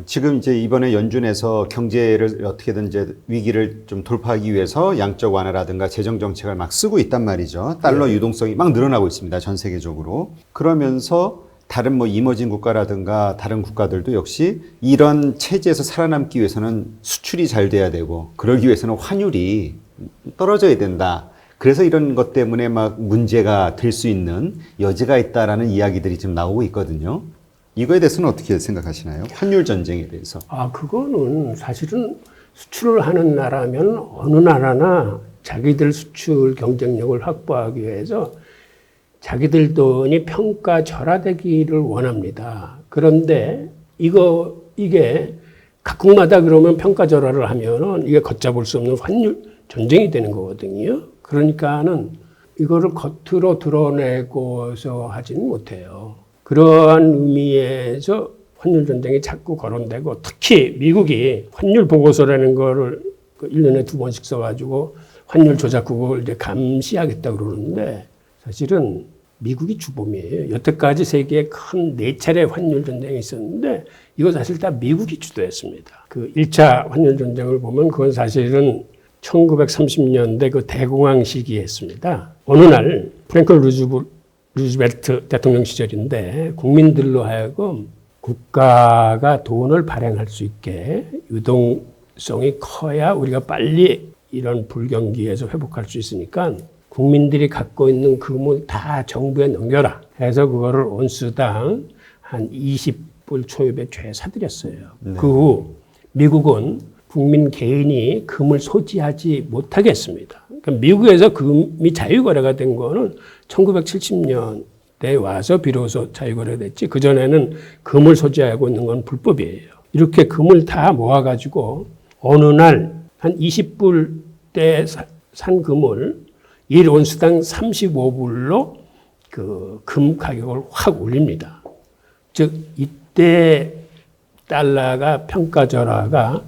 지금 이제 이번에 연준에서 경제를 어떻게든 이제 위기를 좀 돌파하기 위해서 양적 완화라든가 재정 정책을 막 쓰고 있단 말이죠. 달러 유동성이 막 늘어나고 있습니다. 전 세계적으로. 그러면서 다른 뭐 이머징 국가라든가 다른 국가들도 역시 이런 체제에서 살아남기 위해서는 수출이 잘 돼야 되고 그러기 위해서는 환율이 떨어져야 된다. 그래서 이런 것 때문에 막 문제가 될 수 있는 여지가 있다라는 이야기들이 지금 나오고 있거든요. 이거에 대해서는 어떻게 생각하시나요? 환율 전쟁에 대해서. 그거는 사실은 수출을 하는 나라면 어느 나라나 자기들 수출 경쟁력을 확보하기 위해서 자기들 돈이 평가절하되기를 원합니다. 그런데 이게 각국마다 그러면 평가절하를 하면은 이게 걷잡을 수 없는 환율 전쟁이 되는 거거든요. 그러니까는 이거를 겉으로 드러내고서 하지는 못해요. 그러한 의미에서 환율 전쟁이 자꾸 거론되고 특히 미국이 환율 보고서라는 거를 1년에 2번씩 써가지고 환율 조작국을 이제 감시하겠다 그러는데 사실은 미국이 주범이에요. 여태까지 세계에 큰 4차례 환율 전쟁이 있었는데 이거 사실 다 미국이 주도했습니다. 그 1차 환율 전쟁을 보면 그건 사실은 1930년대 그 대공황 시기에 했습니다. 어느 날 프랭클 루즈벨트 대통령 시절인데 국민들로 하여금 국가가 돈을 발행할 수 있게 유동성이 커야 우리가 빨리 이런 불경기에서 회복할 수 있으니까 국민들이 갖고 있는 금을 다 정부에 넘겨라 해서 그거를 온스당 한 20불 초입에 죄 사들였어요. 네. 그 후 미국은 국민 개인이 금을 소지하지 못하게 했습니다. 그러니까 미국에서 금이 자유거래가 된 거는 1970년대에 와서 비로소 자유거래가 됐지 그전에는 금을 소지하고 있는 건 불법이에요. 이렇게 금을 다 모아가지고 어느 날 한 20불대 산 금을 1온스당 35불로 그 금 가격을 확 올립니다. 즉 이때 달러가 평가절하가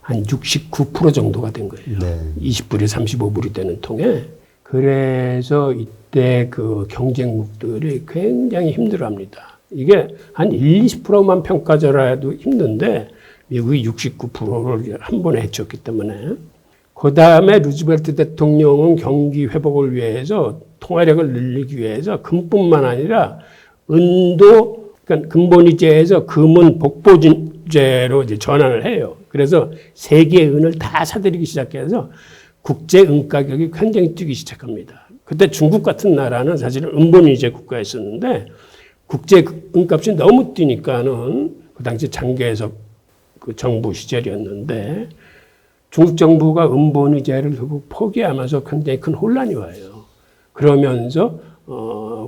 한 69% 정도가 된 거예요. 네. 20불이 35불이 되는 통에. 그래서 이때 그 경쟁국들이 굉장히 힘들어합니다. 이게 한 20%만 평가절하도 힘든데 미국이 69%를 한 번에 해쳤기 때문에. 그 다음에 루즈벨트 대통령은 경기 회복을 위해서 통화력을 늘리기 위해서 금뿐만 아니라 은도, 그러니까 근본위제에서 금은 복보제로 이제 전환을 해요. 그래서 세계의 은을 다 사들이기 시작해서 국제 은 가격이 굉장히 뛰기 시작합니다. 그때 중국 같은 나라는 사실은 은본위제 국가였었는데 국제 은값이 너무 뛰니까는 그 당시 장개석 그 정부 시절이었는데 중국 정부가 은본위제를 결국 포기하면서 굉장히 큰 혼란이 와요. 그러면서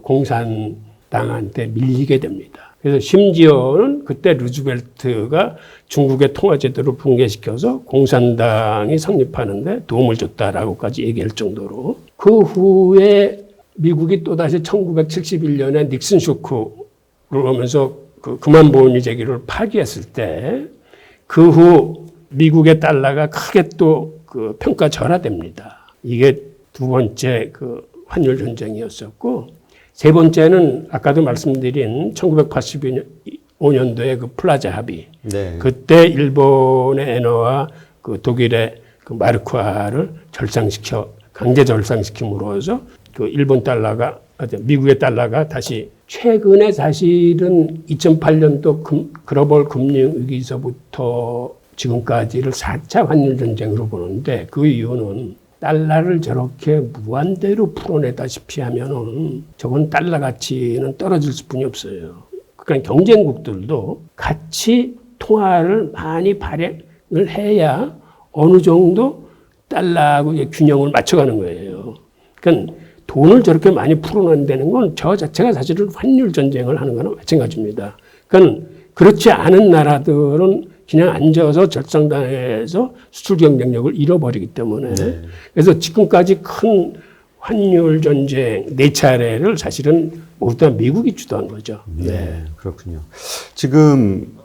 공산당한테 밀리게 됩니다. 그래서 심지어는 그때 루즈벨트가 중국의 통화제도를 붕괴시켜서 공산당이 성립하는데 도움을 줬다라고까지 얘기할 정도로 그 후에 미국이 또다시 1971년에 닉슨 쇼크를 오면서 그 금환보훈위 제기를 파기했을 때 그 후 미국의 달러가 크게 또 그 평가절하됩니다. 이게 두 번째 그 환율 전쟁이었었고 세 번째는 아까도 말씀드린 1985년도에 그 플라자 합의. 네. 그때 일본의 엔화와 그 독일의 그 마르크화를 강제 절상시킴으로써 그 일본 달러가, 미국의 달러가 다시 최근에 사실은 2008년도 글로벌 금융위기서부터 지금까지를 4차 환율 전쟁으로 보는데 그 이유는 달러를 저렇게 무한대로 풀어내다시피 하면은 저건 달러 가치는 떨어질 수뿐이 없어요. 그러니까 경쟁국들도 같이 통화를 많이 발행을 해야 어느 정도 달러하고 균형을 맞춰가는 거예요. 그러니까 돈을 저렇게 많이 풀어낸다는 건 저 자체가 사실은 환율 전쟁을 하는 거나 마찬가지입니다. 그러니까 그렇지 않은 나라들은 그냥 앉아서 절상당해서 수출 경쟁력을 잃어버리기 때문에 네. 그래서 지금까지 큰 환율 전쟁 4차례를 사실은 모두 다 미국이 주도한 거죠. 네, 그렇군요. 지금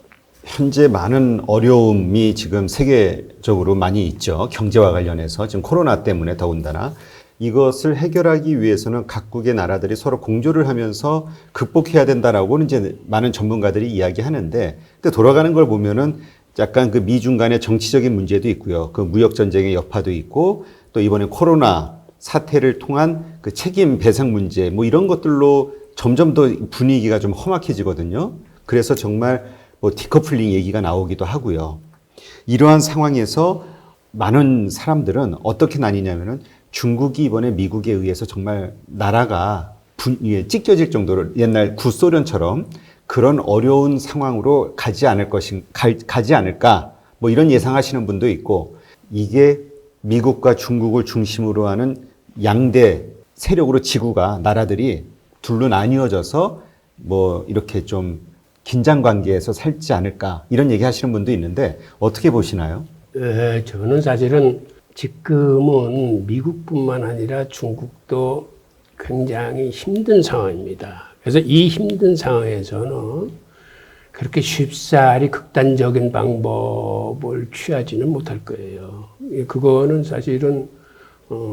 현재 많은 어려움이 지금 세계적으로 많이 있죠. 경제와 관련해서 지금 코로나 때문에 더군다나 이것을 해결하기 위해서는 각국의 나라들이 서로 공조를 하면서 극복해야 된다라고는 이제 많은 전문가들이 이야기하는데, 근데 돌아가는 걸 보면은 약간 그 미중 간의 정치적인 문제도 있고요. 그 무역 전쟁의 여파도 있고, 또 이번에 코로나 사태를 통한 그 책임 배상 문제 뭐 이런 것들로 점점 더 분위기가 좀 험악해지거든요. 그래서 정말 뭐 디커플링 얘기가 나오기도 하고요. 이러한 상황에서 많은 사람들은 어떻게 나뉘냐면은 중국이 이번에 미국에 의해서 정말 나라가 찢겨질 정도로 옛날 구소련처럼 그런 어려운 상황으로 가지 않을까 뭐 이런 예상하시는 분도 있고, 이게 미국과 중국을 중심으로 하는 양대 세력으로 지구가 나라들이 둘로 나뉘어져서 뭐 이렇게 좀 긴장 관계에서 살지 않을까 이런 얘기 하시는 분도 있는데 어떻게 보시나요? 저는 사실은 지금은 미국뿐만 아니라 중국도 굉장히 힘든 상황입니다. 그래서 이 힘든 상황에서는 그렇게 쉽사리 극단적인 방법을 취하지는 못할 거예요. 그거는 사실은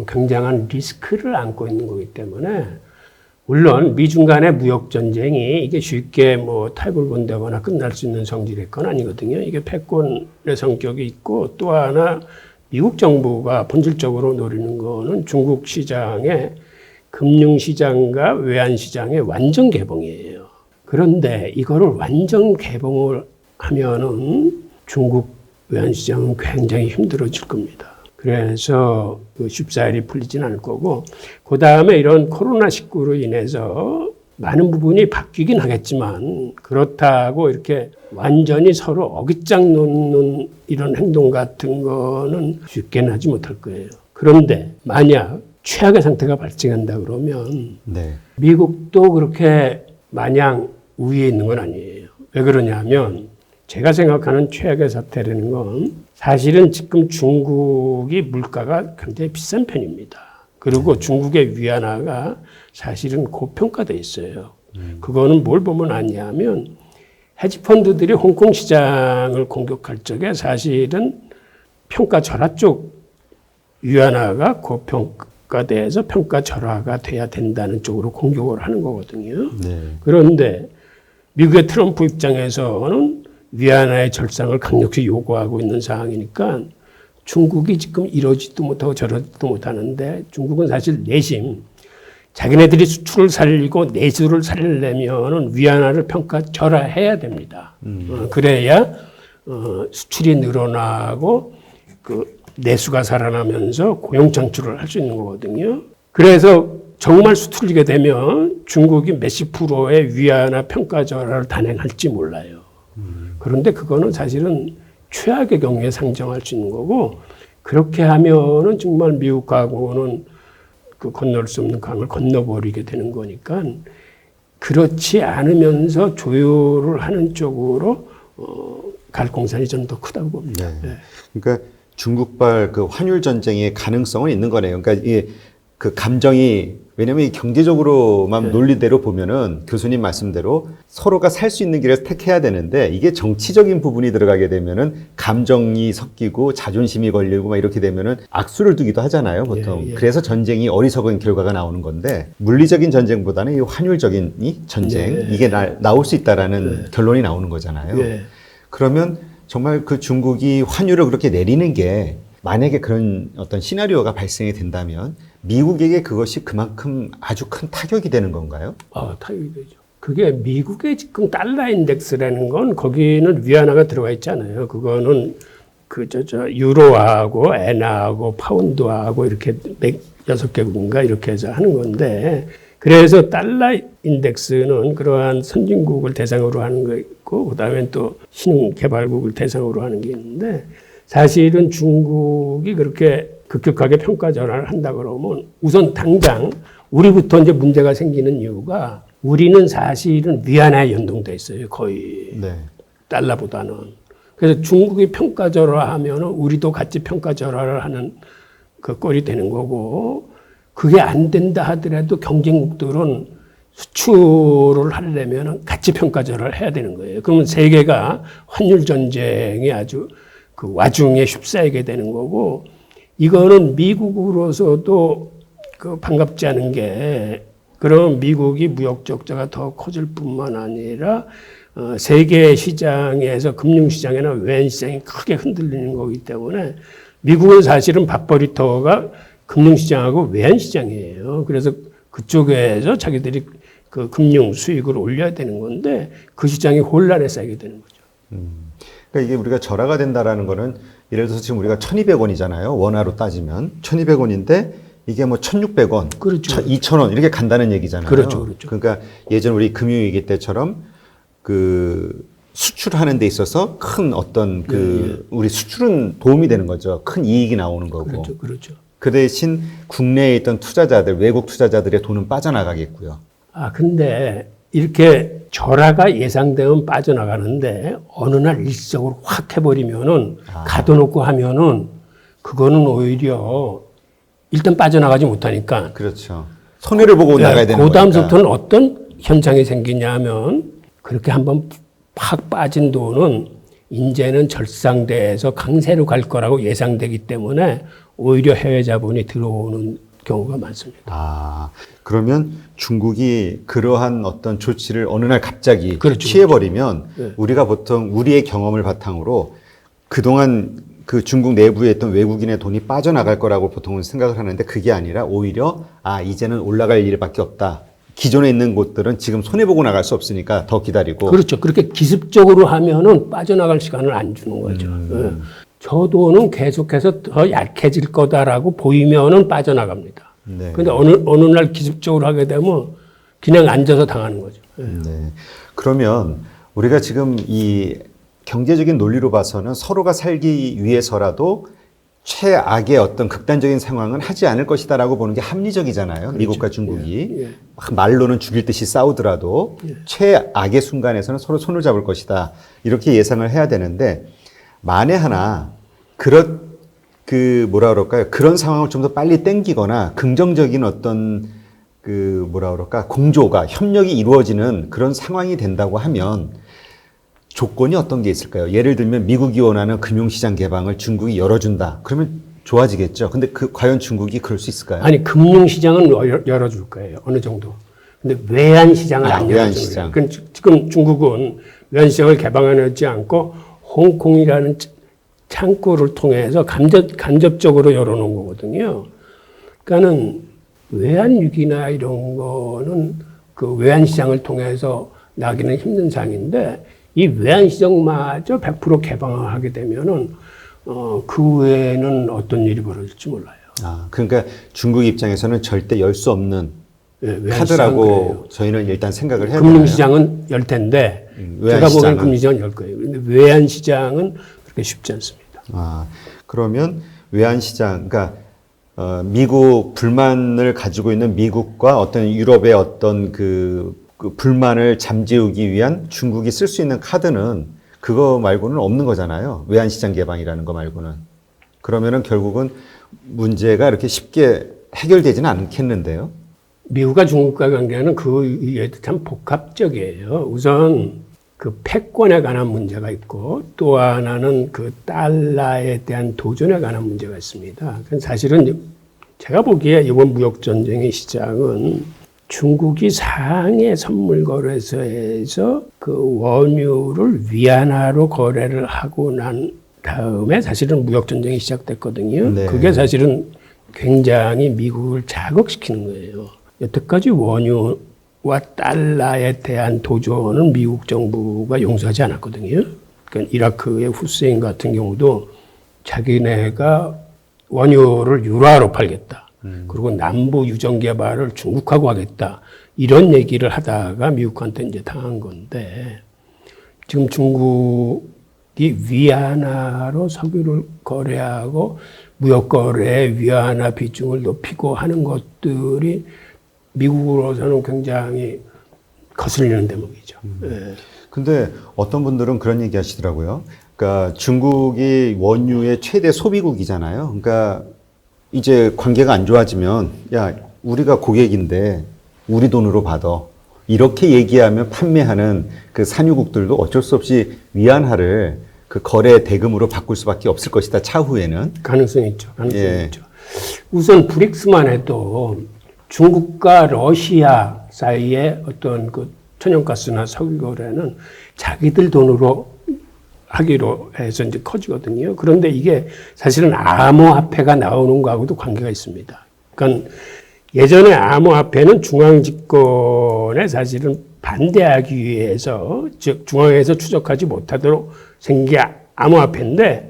굉장한 리스크를 안고 있는 거기 때문에, 물론 미중 간의 무역 전쟁이 이게 쉽게 뭐 타협을 본다거나 끝날 수 있는 성질의 건 아니거든요. 이게 패권의 성격이 있고, 또 하나 미국 정부가 본질적으로 노리는 거는 중국 시장의 금융시장과 외환시장의 완전 개봉이에요. 그런데 이거를 완전 개봉을 하면은 중국 외환시장은 굉장히 힘들어질 겁니다. 그래서 쉽사리 풀리진 않을 거고, 그 다음에 이런 코로나19로 인해서 많은 부분이 바뀌긴 하겠지만, 그렇다고 이렇게 완전히 서로 어깃장 놓는 이런 행동 같은 거는 쉽게는 하지 못할 거예요. 그런데 만약 최악의 상태가 발생한다 그러면 네. 미국도 그렇게 마냥 우위에 있는 건 아니에요. 왜 그러냐면 제가 생각하는 최악의 사태라는 건 사실은 지금 중국이 물가가 굉장히 비싼 편입니다. 그리고 중국의 위안화가 사실은 고평가돼 있어요. 그거는 뭘 보면 아냐면 헤지펀드들이 홍콩 시장을 공격할 적에 사실은 평가 절하 쪽 위안화가 고평가돼서 평가 절하가 돼야 된다는 쪽으로 공격을 하는 거거든요. 네. 그런데 미국의 트럼프 입장에서는 위안화의 절상을 강력히 요구하고 있는 상황이니까 중국이 지금 이러지도 못하고 저러지도 못하는데, 중국은 사실 내심 자기네들이 수출을 살리고 내수를 살리려면 위안화를 평가 절하해야 됩니다. 그래야 수출이 늘어나고 그 내수가 살아나면서 고용 창출을 할 수 있는 거거든요. 그래서 정말 수출이게 되면 중국이 몇십 프로의 위안화 평가 절하를 단행할지 몰라요. 그런데 그거는 사실은 최악의 경우에 상정할 수 있는 거고, 그렇게 하면은 정말 미국하고는 그 건널 수 없는 강을 건너버리게 되는 거니까, 그렇지 않으면서 조율을 하는 쪽으로 갈 공산이 좀 더 크다고 봅니다. 네. 그러니까 중국발 그 환율 전쟁의 가능성은 있는 거네요. 그러니까 이 그 감정이, 왜냐면 이 경제적으로만 논리대로 보면은 교수님 말씀대로 서로가 살 수 있는 길을 택해야 되는데, 이게 정치적인 부분이 들어가게 되면은 감정이 섞이고 자존심이 걸리고 막 이렇게 되면은 악수를 두기도 하잖아요, 보통. 그래서 전쟁이 어리석은 결과가 나오는 건데, 물리적인 전쟁보다는 이 환율적인 이 전쟁, 이게 나올 수 있다라는 결론이 나오는 거잖아요. 그러면 정말 그 중국이 환율을 그렇게 내리는 게, 만약에 그런 어떤 시나리오가 발생이 된다면 미국에게 그것이 그만큼 아주 큰 타격이 되는 건가요? 타격이 되죠. 그게 미국의 지금 달러 인덱스라는 건 거기는 위안화가 들어가 있잖아요. 그거는 유로하고 엔화하고 파운드하고 이렇게 6개국인가 이렇게 해서 하는 건데, 그래서 달러 인덱스는 그러한 선진국을 대상으로 하는 거 있고, 그다음에 또 신흥개발국을 대상으로 하는 게 있는데, 사실은 중국이 그렇게 급격하게 평가 전환을 한다 그러면 우선 당장 우리부터 이제 문제가 생기는 이유가, 우리는 사실은 위안화에 연동돼 있어요, 거의. 네. 달러보다는. 그래서 중국이 평가 절하하면 우리도 같이 평가 절하를 하는 그 꼴이 되는 거고, 그게 안 된다 하더라도 경쟁국들은 수출을 하려면 같이 평가 절하를 해야 되는 거예요. 그러면 세계가 환율 전쟁이 아주 그 와중에 휩싸이게 되는 거고, 이거는 미국으로서도 그 반갑지 않은 게 그럼 미국이 무역 적자가 더 커질 뿐만 아니라 세계 시장에서 금융 시장이나 외환 시장이 크게 흔들리는 거기 때문에 미국은 사실은 밥벌이터가 금융 시장하고 외환 시장이에요. 그래서 그쪽에서 자기들이 그 금융 수익을 올려야 되는 건데 그 시장이 혼란에 쌓이게 되는 거죠. 그러니까 이게 우리가 절하가 된다라는 거는 예를 들어서 지금 우리가 1,200원이잖아요. 원화로 따지면 1,200원인데 이게 뭐 1,600원, 그렇죠. 2,000원 이렇게 간다는 얘기잖아요. 그렇죠, 그렇죠. 그러니까 예전 우리 금융위기 때처럼 그 수출하는 데 있어서 큰 어떤 그 우리 수출은 도움이 되는 거죠. 큰 이익이 나오는 거고. 그렇죠, 그렇죠. 그 대신 국내에 있던 투자자들, 외국 투자자들의 돈은 빠져나가겠고요. 근데 이렇게 절하가 예상되면 빠져나가는데 어느 날 일시적으로 확 해버리면은 가둬놓고 하면은 그거는 오히려 일단 빠져나가지 못하니까. 그렇죠. 손해를 보고 나가야 되는 거니까. 그 다음부터는 어떤 현상이 생기냐 하면 그렇게 한번 팍 빠진 돈은 이제는 절상대에서 강세로 갈 거라고 예상되기 때문에 오히려 해외 자본이 들어오는 경우가 많습니다. 그러면 중국이 그러한 어떤 조치를 어느 날 갑자기 그렇죠, 취해버리면 그렇죠. 우리가 보통 우리의 경험을 바탕으로 그동안 그 중국 내부에 있던 외국인의 돈이 빠져나갈 거라고 보통은 생각을 하는데 그게 아니라 오히려 이제는 올라갈 일밖에 없다. 기존에 있는 곳들은 지금 손해보고 나갈 수 없으니까 더 기다리고. 그렇죠. 그렇게 기습적으로 하면은 빠져나갈 시간을 안 주는 거죠. 예. 저 돈은 계속해서 더 약해질 거다라고 보이면은 빠져나갑니다. 네. 근데 어느 날 기습적으로 하게 되면 그냥 앉아서 당하는 거죠. 예. 네. 그러면 우리가 지금 이 경제적인 논리로 봐서는 서로가 살기 위해서라도 최악의 어떤 극단적인 상황은 하지 않을 것이다라고 보는 게 합리적이잖아요. 그렇죠. 미국과 중국이 말로는 죽일 듯이 싸우더라도 최악의 순간에서는 서로 손을 잡을 것이다. 이렇게 예상을 해야 되는데 만에 하나 그런 상황을 좀 더 빨리 땡기거나 긍정적인 어떤 공조가 협력이 이루어지는 그런 상황이 된다고 하면 조건이 어떤 게 있을까요? 예를 들면 미국이 원하는 금융시장 개방을 중국이 열어준다. 그러면 좋아지겠죠. 근데 과연 중국이 그럴 수 있을까요? 아니, 금융시장은 열어줄 거예요. 어느 정도. 근데 외환시장을 안 열어줘요. 지금 중국은 외환시장을 개방하지 않고 홍콩이라는 창구를 통해서 간접적으로 열어놓은 거거든요. 그러니까는 외환위기나 이런 거는 그 외환시장을 통해서 나기는 힘든 상황인데 이 외환시장마저 100% 개방하게 되면은 그 외에는 어떤 일이 벌어질지 몰라요. 그러니까 중국 입장에서는 절대 열 수 없는 카드라고 그래요. 저희는 일단 생각을 해야 되나요? 금융시장은 열 텐데 제가 보기엔 금융시장은 열 거예요. 근데 외환시장은 그렇게 쉽지 않습니다. 그러면 외환시장, 그러니까 미국 불만을 가지고 있는 미국과 어떤 유럽의 어떤 그 불만을 잠재우기 위한 중국이 쓸 수 있는 카드는 그거 말고는 없는 거잖아요. 외환시장 개방이라는 거 말고는. 그러면은 결국은 문제가 이렇게 쉽게 해결되지는 않겠는데요. 미국과 중국과 관계는 그 이해도 참 복합적이에요. 우선 그 패권에 관한 문제가 있고 또 하나는 그 달러에 대한 도전에 관한 문제가 있습니다. 사실은 제가 보기에 이번 무역전쟁의 시작은 중국이 상해 선물 거래소에서 그 원유를 위안화로 거래를 하고 난 다음에 사실은 무역전쟁이 시작됐거든요. 네. 그게 사실은 굉장히 미국을 자극시키는 거예요. 여태까지 원유와 달러에 대한 도전은 미국 정부가 용서하지 않았거든요. 그러니까 이라크의 후세인 같은 경우도 자기네가 원유를 유라로 팔겠다. 그리고 남부 유전 개발을 중국하고 하겠다. 이런 얘기를 하다가 미국한테 이제 당한 건데 지금 중국이 위안화로 석유를 거래하고 무역 거래에 위안화 비중을 높이고 하는 것들이 미국으로서는 굉장히 거슬리는 대목이죠. 근데 어떤 분들은 그런 얘기 하시더라고요. 그러니까 중국이 원유의 최대 소비국이잖아요. 그러니까 이제 관계가 안 좋아지면 야, 우리가 고객인데 우리 돈으로 받아. 이렇게 얘기하면 판매하는 그 산유국들도 어쩔 수 없이 위안화를 그 거래 대금으로 바꿀 수밖에 없을 것이다. 차후에는. 가능성이 있죠. 가능성이 있죠. 우선 브릭스만 해도 중국과 러시아 사이에 어떤 그 천연가스나 석유 거래는 자기들 돈으로 하기로 해서 이제 커지거든요. 그런데 이게 사실은 암호화폐가 나오는 거하고도 관계가 있습니다. 그러니까 예전에 암호화폐는 중앙집권에 사실은 반대하기 위해서, 즉 중앙에서 추적하지 못하도록 생긴 게 암호화폐인데,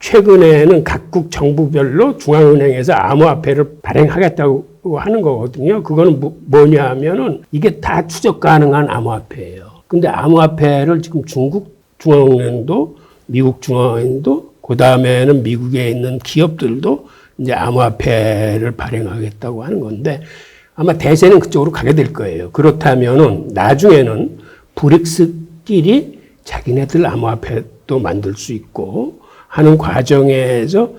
최근에는 각국 정부별로 중앙은행에서 암호화폐를 발행하겠다고 하는 거거든요. 그거는 뭐냐 하면은 이게 다 추적 가능한 암호화폐예요. 근데 암호화폐를 지금 중국 중앙은행도, 미국 중앙은행도, 그 다음에는 미국에 있는 기업들도 이제 암호화폐를 발행하겠다고 하는 건데, 아마 대세는 그쪽으로 가게 될 거예요. 그렇다면은 나중에는 브릭스끼리 자기네들 암호화폐도 만들 수 있고 하는 과정에서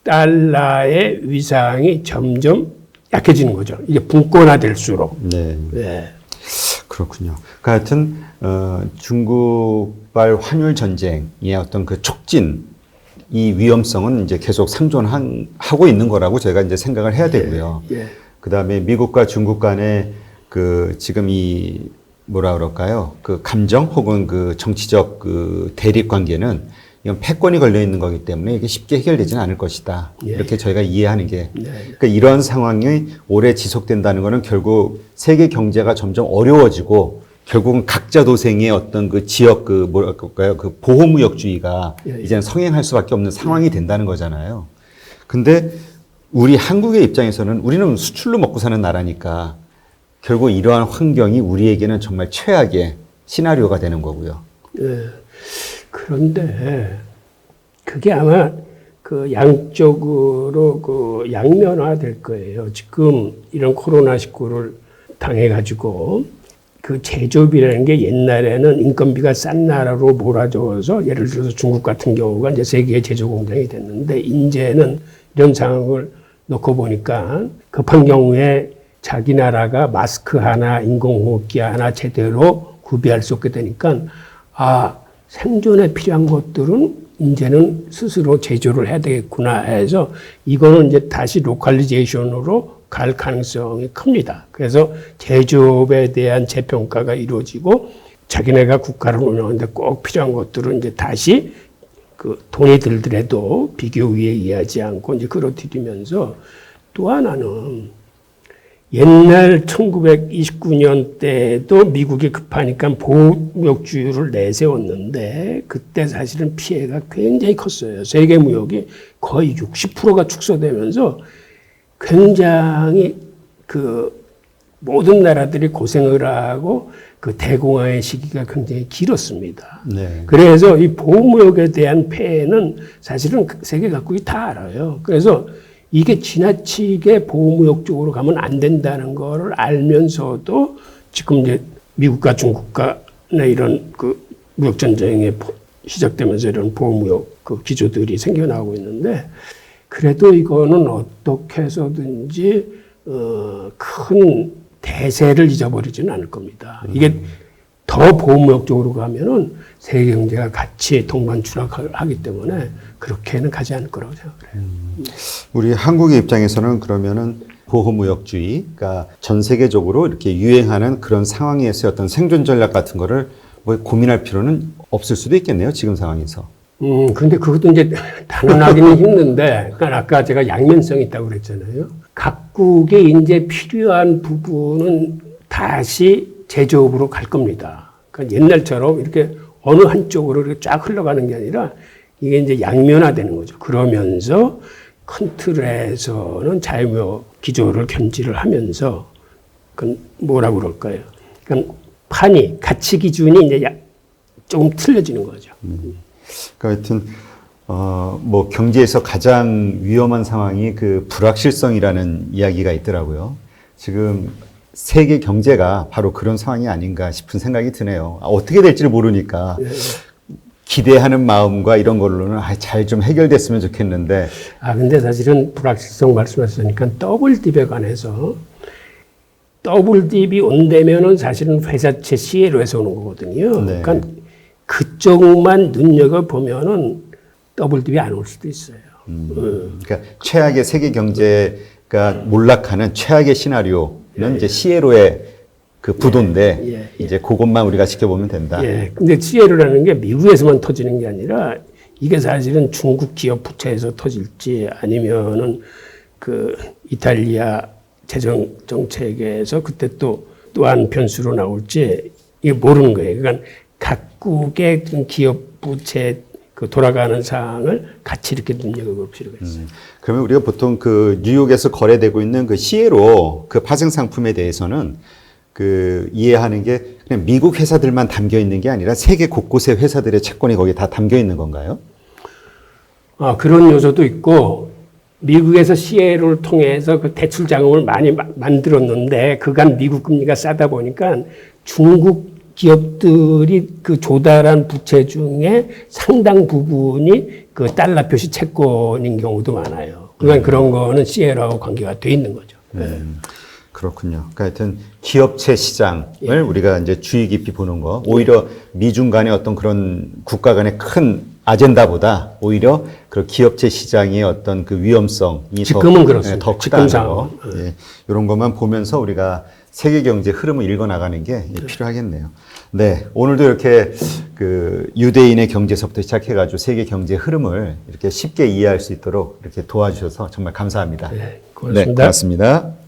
달러의 위상이 점점 약해지는 거죠. 이게 분권화될수록. 네. 네. 그렇군요. 그 하여튼 중국발 환율 전쟁의 어떤 그 촉진 이 위험성은 이제 계속 상존하고 있는 거라고 저희가 이제 생각을 해야 되고요. 예. 그다음에 미국과 중국 간의 그 지금 이 뭐라 그럴까요? 그 감정 혹은 그 정치적 그 대립 관계는 이건 패권이 걸려 있는 거기 때문에 이게 쉽게 해결되지는 않을 것이다. 예. 이렇게 저희가 이해하는 게. 네. 그러니까 이런 상황이 오래 지속된다는 거는 결국 세계 경제가 점점 어려워지고 결국은 각자 도생의 어떤 그 지역 그 뭐랄까요? 그 보호무역주의가 예. 이제는 성행할 수밖에 없는 상황이 된다는 거잖아요. 근데 우리 한국의 입장에서는 우리는 수출로 먹고 사는 나라니까 결국 이러한 환경이 우리에게는 정말 최악의 시나리오가 되는 거고요. 예. 그런데 그게 아마 그 양쪽으로 그 양면화될 거예요. 지금 이런 코로나19를 당해가지고 그 제조업이라는 게 옛날에는 인건비가 싼 나라로 몰아줘서 예를 들어서 중국 같은 경우가 이제 세계의 제조 공장이 됐는데 이제는 이런 상황을 놓고 보니까 급한 경우에 자기 나라가 마스크 하나, 인공호흡기 하나 제대로 구비할 수 없게 되니까 생존에 필요한 것들은 이제는 스스로 제조를 해야 되겠구나 해서 이거는 이제 다시 로컬리제이션으로 갈 가능성이 큽니다. 그래서 제조업에 대한 재평가가 이루어지고 자기네가 국가를 운영하는데 꼭 필요한 것들은 이제 다시 그 돈이 들더라도 비교위에 의하지 않고 이제 끌어들이면서 또 하나는 옛날 1929년 때도 미국이 급하니까 보호무역주의를 내세웠는데 그때 사실은 피해가 굉장히 컸어요. 세계 무역이 거의 60%가 축소되면서 굉장히 그 모든 나라들이 고생을 하고 그 대공황의 시기가 굉장히 길었습니다. 네. 그래서 이 보호무역에 대한 폐해는 사실은 세계 각국이 다 알아요. 그래서 이게 지나치게 보호무역 쪽으로 가면 안 된다는 거를 알면서도 지금 이제 미국과 중국 간의 이런 그 무역 전쟁이 시작되면서 이런 보호무역 그 기조들이 생겨나고 있는데 그래도 이거는 어떻게 해서든지 큰 대세를 잊어버리지는 않을 겁니다. 이게 더 보호무역 쪽으로 가면은 세계 경제가 같이 동반 추락하기 때문에 그렇게는 가지 않을 거라고 생각해요. 우리 한국의 입장에서는 그러면은 보호무역주의, 그러니까 전 세계적으로 이렇게 유행하는 그런 상황에서 어떤 생존 전략 같은 거를 뭐 고민할 필요는 없을 수도 있겠네요. 지금 상황에서. 그런데 그것도 이제 단언하기는 힘든데, 그러니까 아까 제가 양면성이 있다고 그랬잖아요. 각국이 이제 필요한 부분은 다시 제조업으로 갈 겁니다. 그러니까 옛날처럼 이렇게 어느 한쪽으로 이렇게 쫙 흘러가는 게 아니라 이게 이제 양면화되는 거죠. 그러면서 큰 틀에서는 자유무역 기조를 견지를 하면서 그 뭐라고 그럴까요? 그러니까 판이 가치 기준이 이제 조금 틀려지는 거죠. 그러니까 하여튼 뭐 경제에서 가장 위험한 상황이 그 불확실성이라는 이야기가 있더라고요. 지금 세계 경제가 바로 그런 상황이 아닌가 싶은 생각이 드네요. 어떻게 될지를 모르니까 기대하는 마음과 이런 걸로는 잘 좀 해결됐으면 좋겠는데. 근데 사실은 불확실성 말씀하셨으니까 더블딥에 관해서 더블딥이 온다면은 사실은 회사채 CLO에서 오는 거거든요. 네. 그러니까 그쪽만 눈여겨보면은 더블딥이 안 올 수도 있어요. 그러니까 최악의 세계 경제가 몰락하는 최악의 시나리오는 이제 시에로의 그 부도인데 이제 그것만 우리가 지켜보면 된다. 예. 근데 시에로라는 게 미국에서만 터지는 게 아니라 이게 사실은 중국 기업 부채에서 터질지 아니면은 그 이탈리아 재정 정책에서 그때 또한 변수로 나올지 이게 모르는 거예요. 그러니까 각국의 기업 부채 그 돌아가는 사항을 같이 이렇게 눈여겨볼 필요가 있어요. 그러면 우리가 보통 그 뉴욕에서 거래되고 있는 그 시에로 그 파생 상품에 대해서는 그 이해하는 게 그냥 미국 회사들만 담겨 있는 게 아니라 세계 곳곳의 회사들의 채권이 거기에 다 담겨 있는 건가요? 아, 그런 요소도 있고 미국에서 CLO를 통해서 그 대출 자금을 많이 만들었는데 그간 미국 금리가 싸다 보니까 중국 기업들이 그 조달한 부채 중에 상당 부분이 그 달러 표시 채권인 경우도 많아요. 그러니까 그런 거는 CLO하고 관계가 돼 있는 거죠. 그렇군요. 그러니까 하여튼 기업체 시장을 우리가 이제 주의 깊이 보는 거, 오히려 미중 간의 어떤 그런 국가 간의 큰 아젠다보다 오히려 그 기업체 시장의 어떤 그 위험성이 지금은 그렇습니다. 더 크다는 지금 거. 예, 이런 것만 보면서 우리가 세계 경제 흐름을 읽어 나가는 게 필요하겠네요. 네, 오늘도 이렇게 그 유대인의 경제서부터 시작해가지고 세계 경제 흐름을 이렇게 쉽게 이해할 수 있도록 이렇게 도와주셔서 정말 감사합니다. 네, 고맙습니다. 네, 고맙습니다.